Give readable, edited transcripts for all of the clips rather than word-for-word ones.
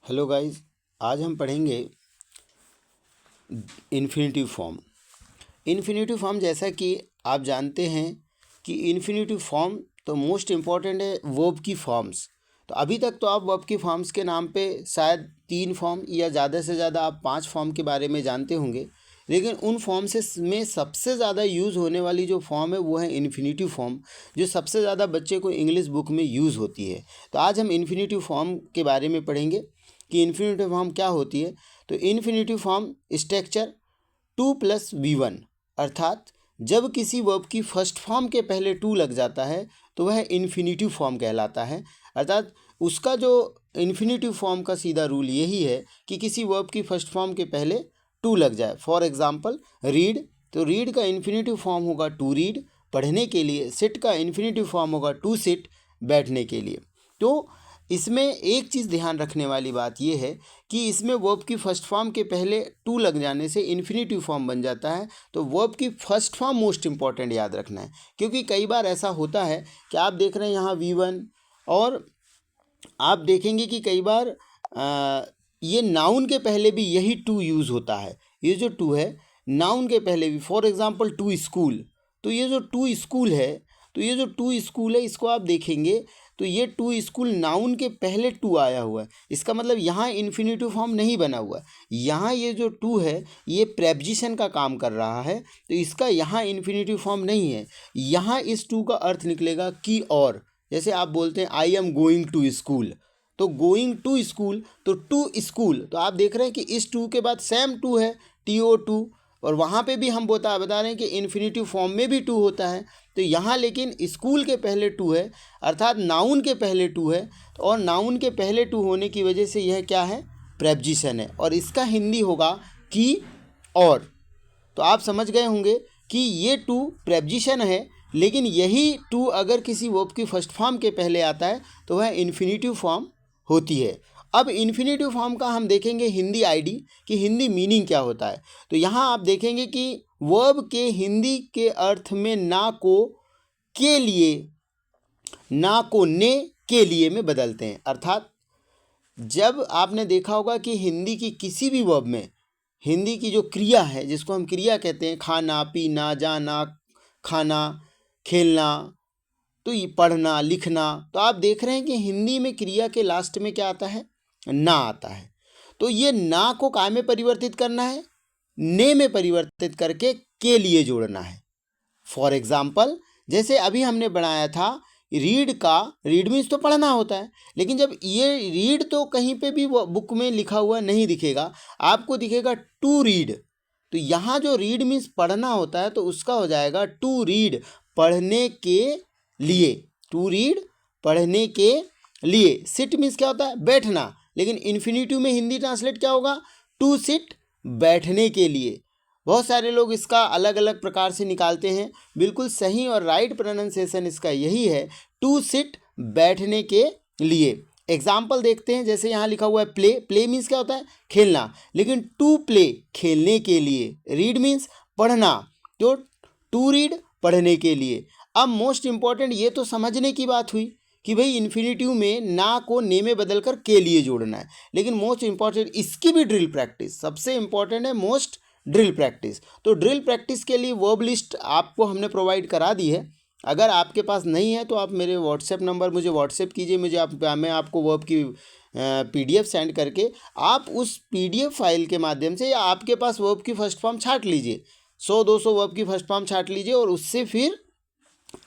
Hello guys, आज हम पढ़ेंगे इन्फिनेटिव फॉर्म। इन्फिनेटिव फॉर्म, जैसा कि आप जानते हैं कि इन्फिनेटिव फॉर्म तो मोस्ट इम्पॉर्टेंट है वर्ब की फॉर्म्स। तो अभी तक तो आप वर्ब की फॉर्म्स के नाम पे शायद 3 फॉर्म या ज़्यादा से ज़्यादा आप 5 फॉर्म के बारे में जानते होंगे, लेकिन उन फॉर्म से में सबसे ज़्यादा यूज़ होने वाली जो फॉर्म है वो है इन्फिनेटिव फॉर्म, जो सबसे ज़्यादा बच्चे को इंग्लिश बुक में यूज़ होती है। तो आज हम इन्फिनेटिव फॉर्म के बारे में पढ़ेंगे कि इन्फिनेटिव फॉर्म क्या होती है। तो इन्फिनेटिव फॉर्म स्ट्रक्चर 2+V1, अर्थात जब किसी वर्ब की फर्स्ट फॉर्म के पहले टू लग जाता है तो वह इन्फिनेटिव फॉर्म कहलाता है। अर्थात उसका जो इन्फिनेटिव फॉर्म का सीधा रूल यही है कि किसी वर्ब की फर्स्ट फॉर्म के पहले टू लग जाए। फॉर एग्जाम्पल रीड, तो रीड का इन्फिनेटिव फॉर्म होगा टू रीड, पढ़ने के लिए। सिट का इन्फिनेटिव फॉर्म होगा टू सिट, बैठने के लिए। तो इसमें एक चीज़ ध्यान रखने वाली बात यह है कि इसमें वर्ब की फर्स्ट फॉर्म के पहले टू लग जाने से इन्फिनेटिव फॉर्म बन जाता है। तो वर्ब की फर्स्ट फॉर्म मोस्ट इंपॉर्टेंट याद रखना है, क्योंकि कई बार ऐसा होता है कि आप देख रहे हैं यहाँ V1, और आप देखेंगे कि कई बार ये नाउन के पहले भी यही टू यूज़ होता है। ये जो टू है नाउन के पहले भी, फॉर एग्जाम्पल टू स्कूल, तो ये जो टू स्कूल है, तो ये जो टू स्कूल है इसको आप देखेंगे तो ये टू स्कूल नाउन के पहले टू आया हुआ है। इसका मतलब यहाँ इन्फिनेटिव फॉर्म नहीं बना हुआ है। यहाँ ये जो टू है ये प्रेपोजिशन का काम कर रहा है, तो इसका यहाँ इन्फिनेटिव फॉर्म नहीं है। यहाँ इस टू का अर्थ निकलेगा कि और। जैसे आप बोलते हैं I am going to school, तो गोइंग टू स्कूल, तो टू स्कूल, तो आप देख रहे हैं कि इस टू के बाद सेम टू है TO2, और वहाँ पे भी हम बता रहे हैं कि इन्फिनेटिव फॉर्म में भी टू होता है। तो यहाँ लेकिन स्कूल के पहले टू है, अर्थात नाउन के पहले टू है, और नाउन के पहले टू होने की वजह से यह क्या है, प्रेपोजिशन है, और इसका हिंदी होगा कि और। तो आप समझ गए होंगे कि ये टू प्रेपोजिशन है, लेकिन यही टू अगर किसी वर्ब की फर्स्ट फॉर्म के पहले आता है तो वह इन्फिनेटिव फॉर्म होती है। अब इन्फिनेटिव फॉर्म का हम देखेंगे हिंदी आईडी कि हिंदी मीनिंग क्या होता है। तो यहाँ आप देखेंगे कि वर्ब के हिंदी के अर्थ में ना को के लिए, ना को ने के लिए में बदलते हैं। अर्थात जब आपने देखा होगा कि हिंदी की किसी भी वर्ब में हिंदी की जो क्रिया है, जिसको हम क्रिया कहते हैं, खाना, पीना, जाना, खाना, खेलना, तो ये पढ़ना, लिखना, तो आप देख रहे हैं कि हिंदी में क्रिया के लास्ट में क्या आता है, ना आता है। तो ये ना को काय में परिवर्तित करना है, ने में परिवर्तित करके के लिए जोड़ना है। फॉर एग्जाम्पल जैसे अभी हमने बनाया था रीड का, रीड मीन्स तो पढ़ना होता है, लेकिन जब ये रीड तो कहीं पे भी बुक में लिखा हुआ नहीं दिखेगा, आपको दिखेगा टू रीड। तो यहाँ जो रीड मीन्स पढ़ना होता है तो उसका हो जाएगा टू रीड, पढ़ने के लिए, टू रीड पढ़ने के लिए। सिट मीन्स क्या होता है, बैठना, लेकिन इन्फिनेटिव में हिंदी ट्रांसलेट क्या होगा, टू सिट, बैठने के लिए। बहुत सारे लोग इसका अलग अलग प्रकार से निकालते हैं, बिल्कुल सही और राइट प्रोनाउंसिएशन इसका यही है, टू सिट, बैठने के लिए। एग्जाम्पल देखते हैं, जैसे यहाँ लिखा हुआ है प्ले, प्ले मीन्स क्या होता है, खेलना, लेकिन टू प्ले, खेलने के लिए। रीड मीन्स पढ़ना, तो टू रीड, पढ़ने के लिए। अब मोस्ट इंपॉर्टेंट ये तो समझने की बात हुई कि भाई इन्फिनेटिव में ना को ने में बदल कर के लिए जोड़ना है, लेकिन मोस्ट इंपॉर्टेंट इसकी भी ड्रिल प्रैक्टिस, सबसे इंपॉर्टेंट है मोस्ट ड्रिल प्रैक्टिस। तो ड्रिल प्रैक्टिस के लिए वर्ब लिस्ट आपको हमने प्रोवाइड करा दी है। अगर आपके पास नहीं है तो आप मेरे व्हाट्सएप नंबर मुझे व्हाट्सएप कीजिए, मैं आपको वर्ब की PDF सेंड करके आप उस PDF फाइल के माध्यम से, या आपके पास वर्ब की फर्स्ट फॉर्म छाट लीजिए, 100-200 वर्ब की फर्स्ट फॉर्म छाट लीजिए, और उससे फिर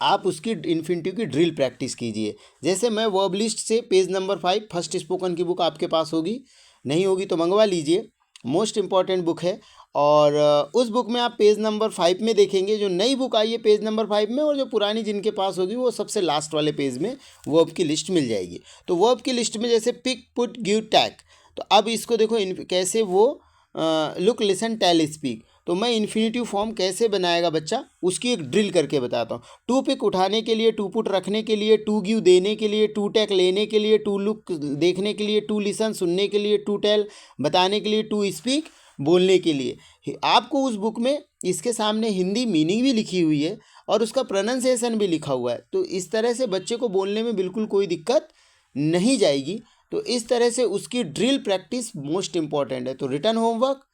आप उसकी इन्फिनेटिव की ड्रिल प्रैक्टिस कीजिए। जैसे मैं वर्ब लिस्ट से पेज नंबर 5 फर्स्ट स्पोकन की बुक आपके पास होगी, नहीं होगी तो मंगवा लीजिए, मोस्ट इंपॉर्टेंट बुक है। और उस बुक में आप पेज नंबर 5 में देखेंगे, जो नई बुक आई है पेज नंबर 5 में, और जो पुरानी जिनके पास होगी वो सबसे लास्ट वाले पेज में वर्ब की लिस्ट मिल जाएगी। तो वर्ब की लिस्ट में जैसे पिक, पुट, गिव, टैग, तो अब इसको देखो कैसे वो लुक, लिसन, टेल, स्पीक। तो मैं इन्फिनेटिव फॉर्म कैसे बनाएगा बच्चा, उसकी एक ड्रिल करके बताता हूँ। टू पिक उठाने के लिए, टू पुट रखने के लिए, टू गिव देने के लिए, टू टेक लेने के लिए, टू लुक देखने के लिए, टू लिसन सुनने के लिए, टू टेल बताने के लिए, टू स्पीक बोलने के लिए। आपको उस बुक में इसके सामने हिंदी मीनिंग भी लिखी हुई है और उसका प्रोनाउंसिएशन भी लिखा हुआ है। तो इस तरह से बच्चे को बोलने में बिल्कुल कोई दिक्कत नहीं जाएगी। तो इस तरह से उसकी ड्रिल प्रैक्टिस मोस्ट इम्पॉर्टेंट है। तो रिटर्न होमवर्क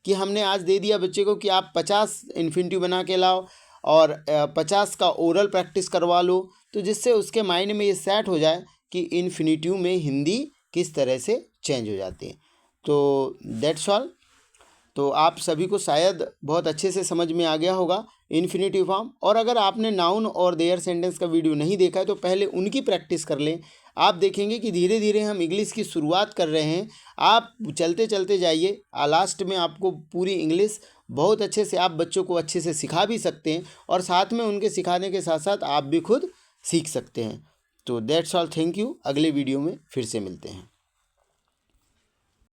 कि हमने आज दे दिया बच्चे को कि आप 50 इन्फिनिटिव बना के लाओ और 50 का ओरल प्रैक्टिस करवा लो, तो जिससे उसके माइंड में ये सेट हो जाए कि इन्फिनिटिव में हिंदी किस तरह से चेंज हो जाती है। तो दैट्स ऑल। तो आप सभी को शायद बहुत अच्छे से समझ में आ गया होगा इन्फिनिटिव फॉर्म। और अगर आपने नाउन और देयर सेंटेंस का वीडियो नहीं देखा है तो पहले उनकी प्रैक्टिस कर लें। आप देखेंगे कि धीरे धीरे हम इंग्लिश की शुरुआत कर रहे हैं। आप चलते चलते जाइए, लास्ट में आपको पूरी इंग्लिश बहुत अच्छे से आप बच्चों को अच्छे से सिखा भी सकते हैं और साथ में उनके सिखाने के साथ साथ आप भी खुद सीख सकते हैं। तो दैट्स ऑल, थैंक यू। अगले वीडियो में फिर से मिलते हैं।